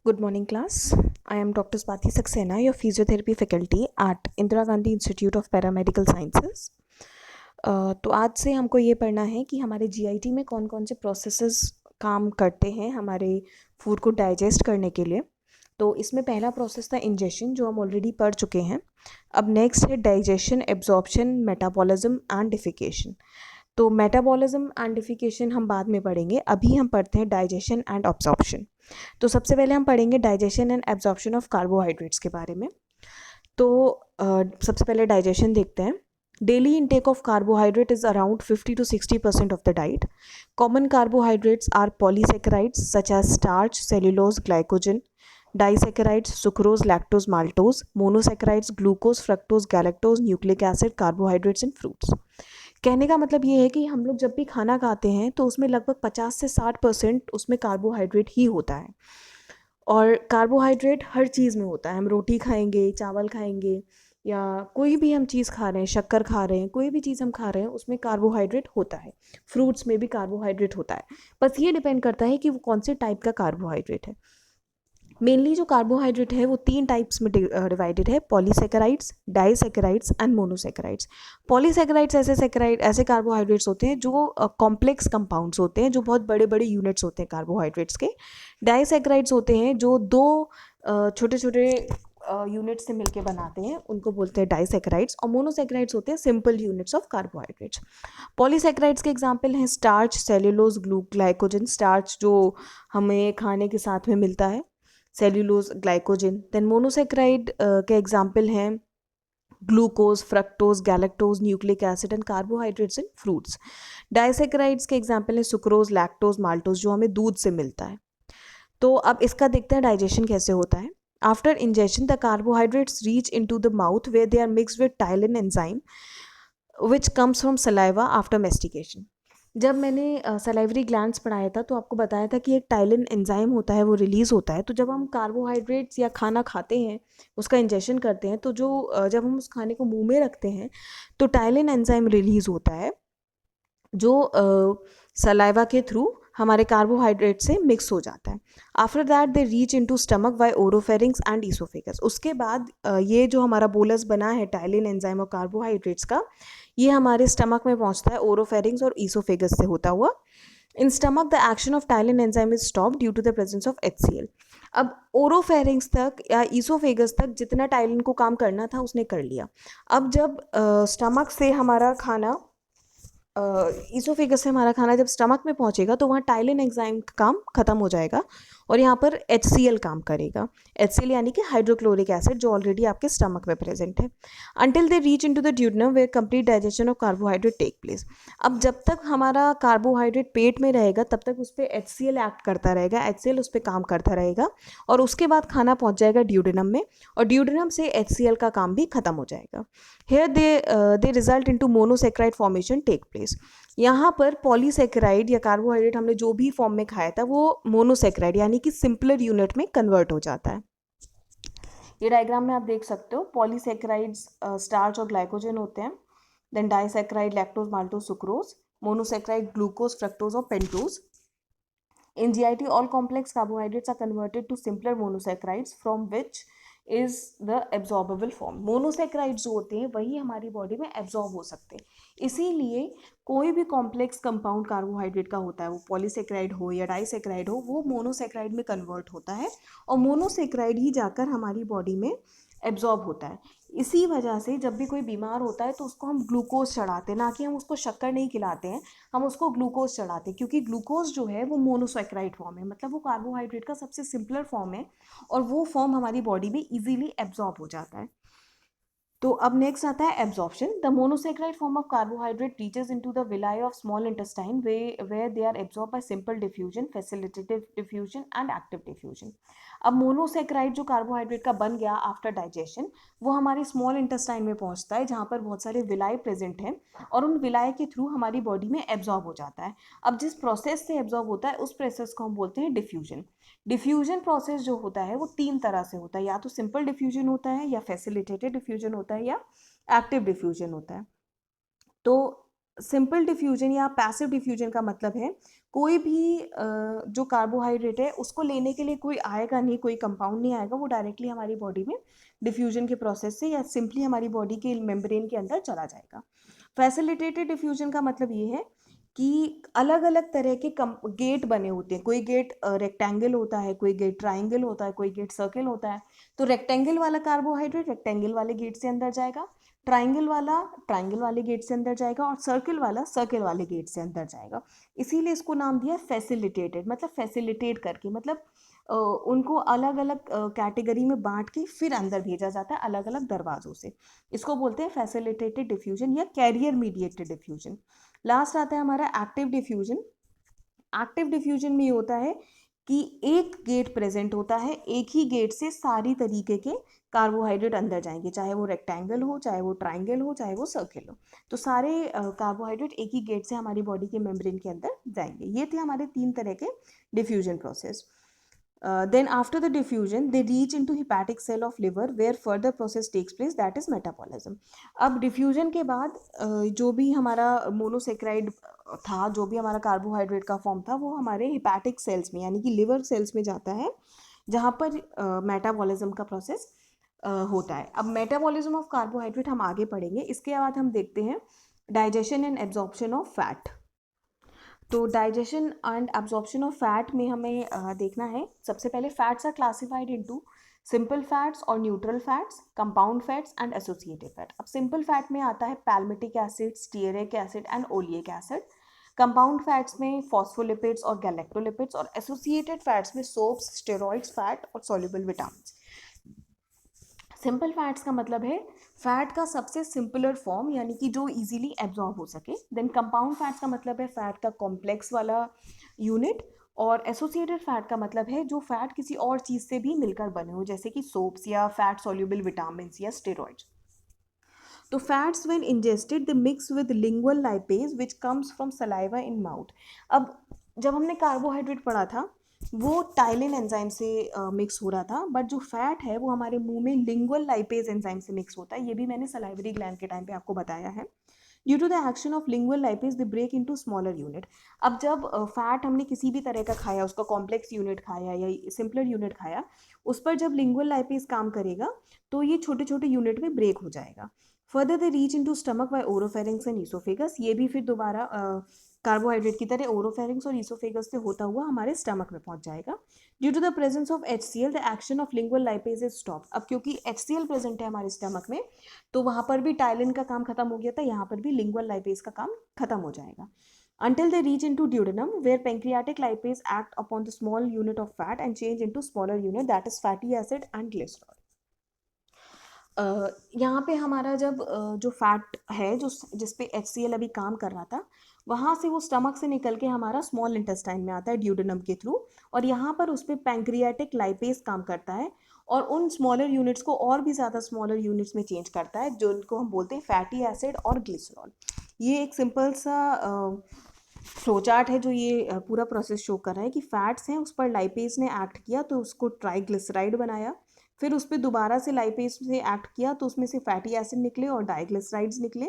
Good morning, class. I am Dr. Swati Saxena, your physiotherapy faculty at Indira Gandhi Institute of Paramedical Sciences. तो आज से हमको ये पढ़ना है कि हमारे जीआईटी में कौन कौन से प्रोसेसेस काम करते हैं हमारे फूड को डाइजेस्ट करने के लिए। तो इसमें पहला प्रोसेस था इंजेशन, जो हम ऑलरेडी पढ़ चुके हैं। अब नेक्स्ट है digestion, absorption, metabolism and defecation. तो मेटाबॉलिज्म एंड डिफिकेशन हम बाद में पढ़ेंगे, अभी हम पढ़ते हैं डाइजेशन एंड अब्जॉर्प्शन। तो सबसे पहले हम पढ़ेंगे digestion and absorption of carbohydrates के बारे में। तो सबसे पहले डाइजेशन देखते हैं। Daily intake of carbohydrate is around 50 to 60% of the diet. Common carbohydrates are polysaccharides such as starch, cellulose, glycogen, disaccharides, sucrose, lactose, maltose, monosaccharides, glucose, fructose, galactose, nucleic acid, carbohydrates in fruits. कहने का मतलब ये है कि हम लोग जब भी खाना खाते हैं तो उसमें लगभग 50 से 60% उसमें कार्बोहाइड्रेट ही होता है। और कार्बोहाइड्रेट हर चीज़ में होता है। हम रोटी खाएंगे, चावल खाएंगे, या कोई भी हम चीज़ खा रहे हैं, शक्कर खा रहे हैं, कोई भी चीज़ हम खा रहे हैं उसमें कार्बोहाइड्रेट होता है। फ्रूट्स में भी कार्बोहाइड्रेट होता है। बस ये डिपेंड करता है कि वो कौन से टाइप का कार्बोहाइड्रेट है। मेनली जो कार्बोहाइड्रेट है वो 3 टाइप्स में डिवाइडेड है: polysaccharides, disaccharides and monosaccharides. Polysaccharides ऐसे कार्बोहाइड्रेट्स होते हैं जो कॉम्प्लेक्स कंपाउंड्स होते हैं, जो बहुत बड़े बड़े यूनिट्स होते हैं कार्बोहाइड्रेट्स के। डाइसेकेराइड्स होते हैं जो दो छोटे छोटे यूनिट से मिलके बनाते हैं, उनको बोलते हैं डाइसेकेराइड्स। और मोनोसेकेराइड्स होते हैं simple units of carbohydrates. Polysaccharides के एग्जांपल हैं स्टार्च, सेल्यूलोज, ग्लाइकोजन। स्टार्च जो हमें खाने के साथ में मिलता है, सेल्यूलोज, ग्लाइकोजन। देन मोनोसेकेराइड के एग्जाम्पल हैं glucose, fructose, galactose, nucleic acid and carbohydrates in fruits. Disaccharides के एग्जाम्पल हैं सुक्रोज, लैक्टोज, माल्टोज, जो हमें दूध से मिलता है। तो अब इसका देखते हैं डाइजेशन कैसे होता है। After ingestion the carbohydrates reach into the mouth where they are mixed with ptyalin enzyme which comes from saliva after mastication. जब मैंने सलाइवरी ग्लैंड्स पढ़ाया था तो आपको बताया था कि एक टाइलिन एंजाइम होता है, वो रिलीज़ होता है। तो जब हम कार्बोहाइड्रेट्स या खाना खाते हैं, उसका इंजेशन करते हैं, तो जब हम उस खाने को मुंह में रखते हैं तो टाइलिन एंजाइम रिलीज़ होता है, जो सलाइवा के थ्रू हमारे कार्बोहाइड्रेट से मिक्स हो जाता है। After that they reach into stomach by oropharynx and oesophagus. उसके बाद ये जो हमारा बोलस बना है टाइलिन एंजाइम और कार्बोहाइड्रेट्स का, ये हमारे स्टमक में पहुंचता है ओरोफेरिंक्स और ईसोफेगस से होता हुआ। In stomach the action of ptyalin enzyme is stop due to the presence of HCl। अब ओरोफेरिंक्स तक या ईसोफेगस तक जितना टाइलिन को काम करना था उसने कर लिया। अब जब स्टमक से हमारा खाना ईसोफेगस से हमारा खाना जब स्टमक में पहुंचेगा तो वहाँ टाइलिन एंजाइम का काम खत्म हो जाएगा और यहाँ पर HCl काम करेगा। HCl यानी कि हाइड्रोक्लोरिक एसिड, जो ऑलरेडी आपके स्टमक में प्रेजेंट है। Until they reach into the duodenum where complete digestion of carbohydrate take place. अब जब तक हमारा कार्बोहाइड्रेट पेट में रहेगा तब तक उस पर HCl एक्ट करता रहेगा, HCl उस पर काम करता रहेगा, और उसके बाद खाना पहुँच जाएगा ड्यूडेनम में, और ड्यूडेनम से HCl का काम भी खत्म हो जाएगा। Here they result into monosaccharide formation take place। यहाँ पर पॉलीसेकेराइड या कार्बोहाइड्रेट हमने जो भी फॉर्म में खाया था वो मोनोसेकेराइड यानी कि सिंपलर यूनिट में कन्वर्ट हो जाता है। ये डायग्राम में आप देख सकते हो, पॉलीसेकेराइड्स स्टार्च और ग्लाइकोजन होते हैं। Then disaccharide lactose, maltose, sucrose. Monosaccharide glucose, fructose और pentose. In GIT, all complex carbohydrates are converted to simpler monosaccharides from which is the absorbable form। Monosaccharides जो होते हैं वही हमारी बॉडी में एब्जॉर्ब हो सकते हैं। इसीलिए कोई भी कॉम्प्लेक्स कंपाउंड कार्बोहाइड्रेट का होता है, वो पॉलीसेक्राइड हो या डाइसेक्राइड हो, वो मोनोसेक्राइड में कन्वर्ट होता है और मोनोसेक्राइड ही जाकर हमारी बॉडी में एब्जॉर्ब होता है। इसी वजह से जब भी कोई बीमार होता है तो उसको हम ग्लूकोज चढ़ाते हैं, ना कि हम उसको शक्कर नहीं खिलाते हैं, हम उसको ग्लूकोज चढ़ाते हैं, क्योंकि ग्लूकोज जो है वो मोनोसेक्राइड फॉर्म है, मतलब वो कार्बोहाइड्रेट का सबसे सिंपलर फॉर्म है और वो फॉर्म हमारी बॉडी में इजीली एब्जॉर्ब हो जाता है। तो अब नेक्स्ट आता है absorption. The monosaccharide form of carbohydrate reaches into the villi of small intestine where they are absorb by simple diffusion, facilitative diffusion and active diffusion. अब मोनोसेक्राइड जो कार्बोहाइड्रेट का बन गया आफ्टर डाइजेशन, वो हमारे स्मॉल इंटेस्टाइन में पहुंचता है जहाँ पर बहुत सारे विलाई प्रेजेंट हैं, और उन विलाई के थ्रू हमारी बॉडी में एब्जॉर्ब हो जाता है। अब जिस प्रोसेस से एब्जॉर्ब होता है उस प्रोसेस को हम बोलते हैं डिफ्यूजन। डिफ्यूजन प्रोसेस जो होता है वो 3 तरह से होता है, या तो सिंपल डिफ्यूजन होता है, या फैसिलिटेटेड डिफ्यूजन होता है, या एक्टिव डिफ्यूजन होता है। तो सिंपल डिफ्यूजन या पैसिव डिफ्यूजन का मतलब है कोई भी जो कार्बोहाइड्रेट है उसको लेने के लिए कोई आएगा नहीं, कोई कंपाउंड नहीं आएगा, वो डायरेक्टली हमारी बॉडी में डिफ्यूजन के प्रोसेस से या सिंपली हमारी बॉडी के मेम्ब्रेन के अंदर चला जाएगा। फैसिलिटेटेड डिफ्यूजन का मतलब ये है कि अलग अलग तरह के गेट बने होते हैं। कोई गेट रेक्टेंगल होता है, कोई गेट ट्राइंगल होता है, कोई गेट सर्कल होता है। तो रेक्टेंगल वाला कार्बोहाइड्रेट रेक्टेंगल वाले गेट से अंदर जाएगा, ट्राइंगल वाला ट्राइंगल वाले गेट से अंदर जाएगा, और सर्कल वाला सर्कल वाले गेट से अंदर जाएगा। इसीलिए इसको नाम दिया फैसिलिटेटेड, मतलब फैसिलिटेट करके, मतलब उनको अलग अलग कैटेगरी में बांट के फिर अंदर भेजा जाता है अलग अलग दरवाजों से। इसको बोलते हैं फैसिलिटेटेड डिफ्यूजन या कैरियर मीडिएटेड डिफ्यूजन। लास्ट आता है हमारा एक्टिव डिफ्यूजन। एक्टिव डिफ्यूजन में ये होता है कि एक गेट प्रेजेंट होता है, एक ही गेट से सारी तरीके के कार्बोहाइड्रेट अंदर जाएंगे, चाहे वो रेक्टेंगल हो, चाहे वो ट्राइंगल हो, चाहे वो सर्किल हो। तो सारे कार्बोहाइड्रेट एक ही गेट से हमारी बॉडी के मेम्ब्रेन के अंदर जाएंगे। ये थे हमारे 3 तरह के diffusion process. Then after the diffusion they reach into hepatic cell of liver where further process takes place, that is metabolism. अब diffusion के बाद जो भी हमारा मोनोसेक्राइड था, जो भी हमारा कार्बोहाइड्रेट का फॉर्म था, वो हमारे हिपैटिक सेल्स में यानी कि लिवर सेल्स में जाता है, जहाँ पर मेटाबॉलिज्म का प्रोसेस होता है। अब मेटाबॉलिज्म ऑफ कार्बोहाइड्रेट हम आगे पढ़ेंगे। इसके बाद हम देखते हैं digestion and absorption of fat. तो digestion and absorption of fat में हमें देखना है, सबसे पहले fats are classified into simple fats और neutral fats, compound fats and associated fat. अब सिंपल फैट में आता है palmitic acid, stearic acid and oleic acid. Compound fats में फॉस्फोलिपिड्स और गैलेक्टोलिपिड्स, और एसोसिएटेड फैट्स में सोप्स, स्टेरॉइड्स, फैट और सॉल्युबल विटामिन्स। सिंपल फैट्स का मतलब है फैट का सबसे सिंपलर फॉर्म, यानी कि जो इजीली एब्जॉर्ब हो सके। देन कंपाउंड फैट्स का मतलब है फैट का कॉम्प्लेक्स वाला यूनिट, और एसोसिएटेड फैट का मतलब है जो फैट किसी और चीज़ से भी मिलकर बने हो, जैसे कि सोप्स या फैट सॉल्युबल विटामिन्स या स्टेरॉइड्स। तो fats when ingested they mix with lingual lipase which comes from saliva in mouth. अब जब हमने कार्बोहाइड्रेट पढ़ा था वो टाइलिन एंजाइम से मिक्स हो रहा था, बट जो फैट है वो हमारे मुंह में लिंगुअल लाइपेज एंजाइम से मिक्स होता है। ये भी मैंने सलाइवरी ग्लैंड के टाइम पे आपको बताया है। Due to the action of lingual lipase they break into smaller unit. अब जब फैट हमने किसी भी तरह का खाया, उसका कॉम्प्लेक्स यूनिट खाया या सिंपलर यूनिट खाया, उस पर जब लिंगुअल लाइपेज काम करेगा तो ये छोटे छोटे यूनिट में ब्रेक हो जाएगा। Further they reach into stomach by oropharynx and oesophagus. ये भी फिर दोबारा कार्बोहाइड्रेट की तरह ओरोफेरिंग्स और ईसोफेगस से होता हुआ हमारे स्टमक में पहुंच जाएगा। Due to the presence of HCl the action of lingual lipase is stop. अब क्योंकि HCl प्रेजेंट है हमारे स्टमक में, तो वहाँ पर भी टाइलिन का काम खत्म हो गया था, यहाँ पर भी लिंगुअल लाइपेज का काम खत्म हो जाएगा। Until they reach into duodenum, where pancreatic lipase act upon the small unit of fat and change into smaller unit, that is fatty acid and glycerol. यहाँ पे हमारा जब जो फैट है जो जिस पे HCl अभी काम कर रहा था, वहाँ से वो स्टमक से निकल के हमारा स्मॉल इंटेस्टाइन में आता है ड्यूडेनम के थ्रू, और यहाँ पर उस पर पैंक्रियाटिक लाइपेज काम करता है और उन स्मॉलर यूनिट्स को और भी ज़्यादा स्मॉलर यूनिट्स में चेंज करता है, जो इनको हम बोलते हैं फैटी एसिड और ग्लिसरॉल। ये एक सिंपल सा फ्लो चार्ट है जो ये पूरा प्रोसेस शो कर रहा है कि फैट्स हैं, उस पर लाइपेज ने एक्ट किया तो उसको ट्राइग्लिसराइड बनाया, फिर उस पर दोबारा से लाइपेज से एक्ट किया तो उसमें से फैटी एसिड निकले और डाइग्लिसराइड्स निकले,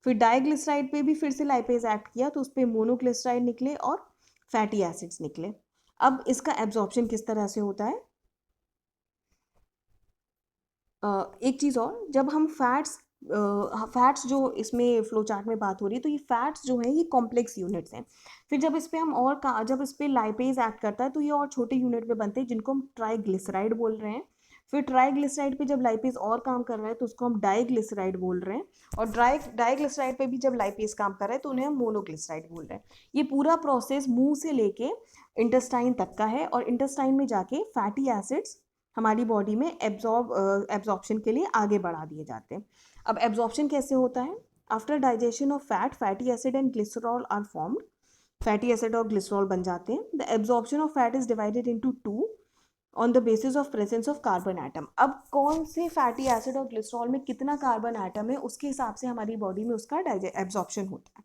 फिर डाइग्लिसराइड पे भी फिर से लाइपेज एक्ट किया तो उस पर मोनोग्लिसराइड निकले और फैटी एसिड्स निकले। अब इसका एब्जॉर्प्शन किस तरह से होता है? एक चीज़ और, जब हम फैट्स जो इसमें फ्लो चार्ट में बात हो रही है, तो ये फैट्स जो है ये कॉम्प्लेक्स यूनिट्स हैं। फिर जब इस पर हम जब इस पर लाइपेज एक्ट करता है तो ये और छोटे यूनिट में बनते हैं जिनको हम ट्राइग्लिसराइड बोल रहे हैं। फिर ट्राइग्लिसराइड पे जब लाइपेज और काम कर रहा है तो उसको हम डाइग्लिसराइड बोल रहे हैं, और डाइग्लिसराइड पे भी जब लाइपेज काम कर रहा है तो उन्हें हम मोनोग्लिसराइड बोल रहे हैं। ये पूरा प्रोसेस मुंह से लेके इंटेस्टाइन तक का है, और इंटेस्टाइन में जाके फैटी एसिड्स हमारी बॉडी में एब्जॉर्प्शन के लिए आगे बढ़ा दिए जाते हैं। अब एब्जॉर्प्शन कैसे होता है? After digestion of fat fatty acid and glycerol are formed. Fatty acid और ग्लिसरॉल बन जाते हैं। The absorption of fat is divided into two on the basis of presence of carbon atom. अब कौन से फैटी एसिड और glycerol में कितना कार्बन एटम है उसके हिसाब से हमारी बॉडी में उसका एब्जॉर्प्शन होता है।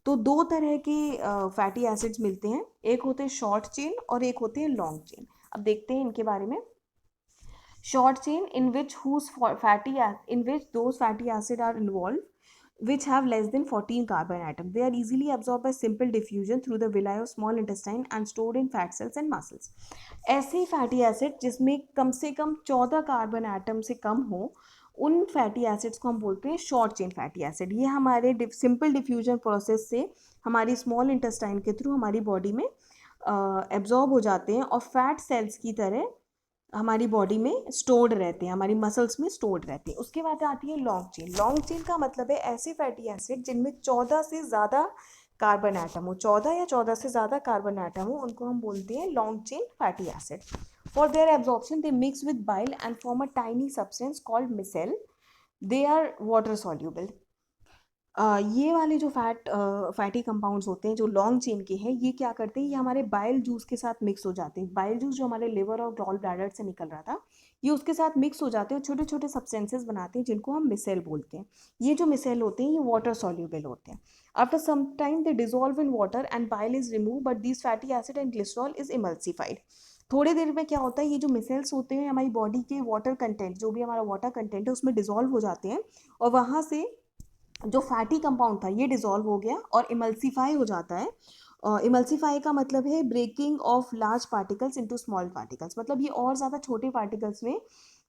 तो 2 तरह के फैटी एसिड्स मिलते हैं, एक होते हैं शॉर्ट चेन और एक होते हैं लॉन्ग चेन। अब देखते हैं इनके बारे में। Short chain in which those fatty acid are involved which have less than 14 carbon atoms. They are easily absorbed by simple diffusion through the villi of small intestine and stored in fat cells and muscles. ऐसे fatty acid जिसमें कम से कम 14 carbon atom से कम हो, उन fatty acids को हम बोलते हैं शॉर्ट चेन फैटी एसिड. ये हमारे सिंपल डिफ्यूजन प्रोसेस से हमारी स्मॉल इंटेस्टाइन के थ्रू हमारी बॉडी में एब्जॉर्ब हो जाते हैं और फैट सेल्स की तरह हमारी बॉडी में स्टोर्ड रहते हैं, हमारी मसल्स में स्टोर्ड रहते हैं. उसके बाद आती है लॉन्ग चेन. लॉन्ग चेन का मतलब है ऐसे फैटी एसिड जिनमें 14 से ज़्यादा कार्बन एटम हो, 14 या 14 से ज़्यादा कार्बन एटम हो, उनको हम बोलते हैं long chain fatty acid. For their absorption they mix with bile and form a tiny substance called micelle. They are water soluble. ये वाले जो फैटी कंपाउंड्स होते हैं जो लॉन्ग चेन के हैं, ये क्या करते हैं, ये हमारे बाइल जूस के साथ मिक्स हो जाते हैं. बाइल जूस जो हमारे लिवर और गॉल ब्लैडर से निकल रहा था, ये उसके साथ मिक्स हो जाते हैं और छोटे छोटे सब्सटेंसेस बनाते हैं जिनको हम मिसेल बोलते हैं. ये जो मिसेल होते हैं ये वाटर सॉल्यूबल होते हैं. After some time they dissolve in water and bile is remove, but this fatty acid and glycerol is emulsified. थोड़ी देर में क्या होता है, ये जो मिसेल्स होते हैं हमारी बॉडी के वाटर कंटेंट, जो भी हमारा वाटर कंटेंट है उसमें डिजोल्व हो जाते हैं और वहाँ से जो फैटी कंपाउंड था ये डिजोल्व हो गया और इमल्सीफाई हो जाता है. इमल्सीफाई का मतलब है breaking of large particles into small particles. मतलब ये और ज़्यादा छोटे पार्टिकल्स में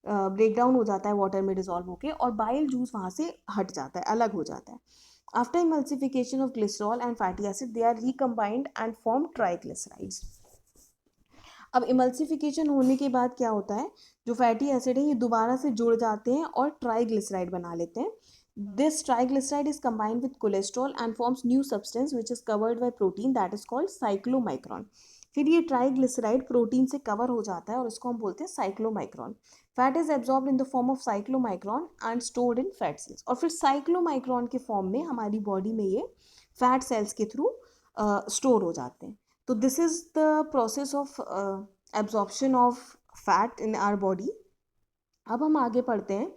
ब्रेक डाउन हो जाता है वाटर में डिजोल्व होकर और बाइल जूस वहाँ से हट जाता है, अलग हो जाता है. After emulsification of glycerol and fatty acid they are recombined and form triglycerides. अब इमल्सिफिकेशन होने के बाद क्या होता है, जो फैटी एसिड है ये दोबारा से जुड़ जाते हैं और ट्राइग्लिसराइड बना लेते हैं. This triglyceride is combined with cholesterol and forms new substance which is covered by protein that is called cyclomicron. फिर ये ट्राइग्लिसराइड प्रोटीन से कवर हो जाता है और इसको हम बोलते हैं chylomicron. Fat is absorbed in the form of chylomicron and stored in fat cells. और फिर साइक्लोमाइक्रॉन के फॉर्म में हमारी बॉडी में ये फैट सेल्स के थ्रू स्टोर हो जाते हैं. तो this is the process of absorption of fat in our body. अब हम आगे पढ़ते हैं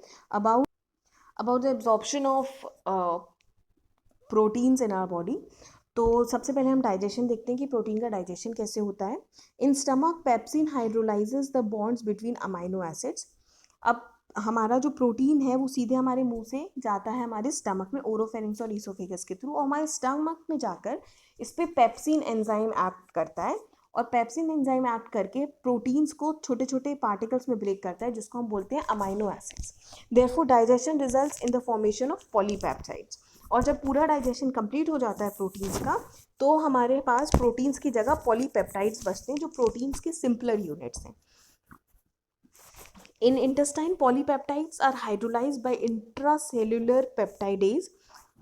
about the absorption of proteins in our body. तो सबसे पहले हम डाइजेशन देखते हैं कि प्रोटीन का डाइजेशन कैसे होता है. In stomach pepsin hydrolyses the bonds between amino acids. अब हमारा जो प्रोटीन है वो सीधे हमारे मुंह से जाता है हमारे स्टमक में ओरोफेरिंक्स और ईसोफेगस के थ्रू और हमारे स्टमक में जाकर इस पर पेप्सिन एंजाइम एक्ट करता है और पेप्सिन एंजाइम एक्ट करके प्रोटीन्स को छोटे छोटे पार्टिकल्स में ब्रेक करता है जिसको हम बोलते हैं amino acids. Therefore digestion results in the formation of polypeptides. और जब पूरा डाइजेशन कंप्लीट हो जाता है प्रोटीन्स का, तो हमारे पास प्रोटीन्स की जगह पॉलीपेप्टाइड्स बचते हैं जो प्रोटीन्स के सिंपलर यूनिट्स हैं. In intestine, polypeptides are hydrolyzed by intracellular peptidase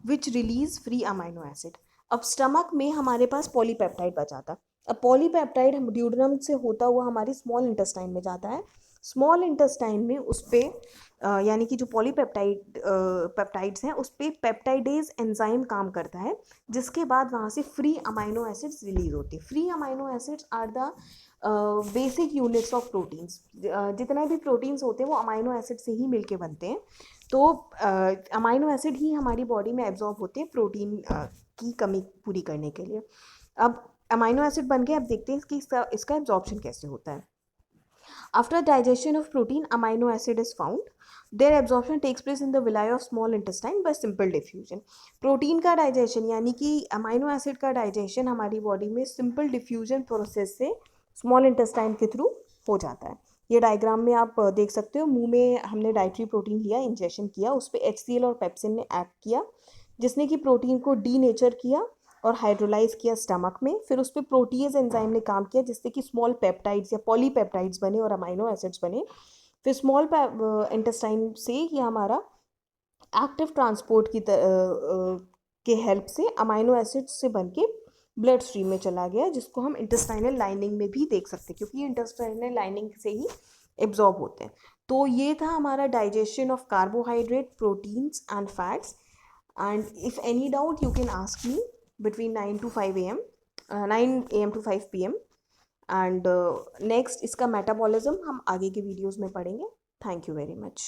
which release free amino acid. अब स्टमक में हमारे पास पॉलीपेप्टाइड बचा था. अब पॉलीपेप्टाइड हम ड्यूडेनम से होता हुआ हमारी स्मॉल इंटेस्टाइन में जाता है. स्मॉल इंटेस्टाइन में उस पर यानी कि जो पेप्टाइड्स हैं उस पर पेप्टाइडेज एंजाइम काम करता है जिसके बाद वहाँ से फ्री अमाइनो एसिड्स रिलीज होते हैं. Free amino acids are the basic units of proteins. जितना भी प्रोटीन्स होते हैं वो अमाइनो एसिड से ही मिलके बनते हैं. तो अमाइनो एसिड ही हमारी बॉडी में एब्जॉर्ब होते हैं प्रोटीन की कमी पूरी करने के लिए. अब अमाइनो एसिड बन गए, अब देखते हैं कि इसका एब्जॉर्प्शन कैसे होता है. After digestion of protein, amino acid is found. Their absorption takes place in the villi of small intestine by simple diffusion. Protein का डाइजेशन यानी कि अमाइनो एसिड का डाइजेशन हमारी बॉडी में सिंपल डिफ्यूजन प्रोसेस से स्मॉल इंटेस्टाइन के through हो जाता है. ये डायग्राम में आप देख सकते हो. मुंह में हमने डाइटरी प्रोटीन लिया, इंजेक्शन किया, उस पर HCl और पेप्सिन ने एक्ट किया जिसने कि प्रोटीन को डीनेचर किया और हाइड्रोलाइज किया स्टमक में. फिर उस पर प्रोटीज एंजाइम ने काम किया जिससे कि स्मॉल पेप्टाइड्स या पॉलीपेप्टाइड्स बने और अमाइनो एसिड्स बने. फिर स्मॉल इंटेस्टाइन से ये हमारा एक्टिव ट्रांसपोर्ट के हेल्प से अमाइनो एसिड्स से बन के ब्लड स्ट्रीम में चला गया जिसको हम इंटेस्टाइनल लाइनिंग में भी देख सकते हैं क्योंकि ये इंटेस्टाइनल लाइनिंग से ही एब्जॉर्ब होते हैं. तो ये था हमारा digestion of carbohydrate, proteins and fats. And if any doubt you can ask me between 9 to 5 a.m. 9 a.m. to 5 p.m. And next इसका मेटाबॉलिज्म हम आगे के वीडियोस में पढ़ेंगे. Thank you very much.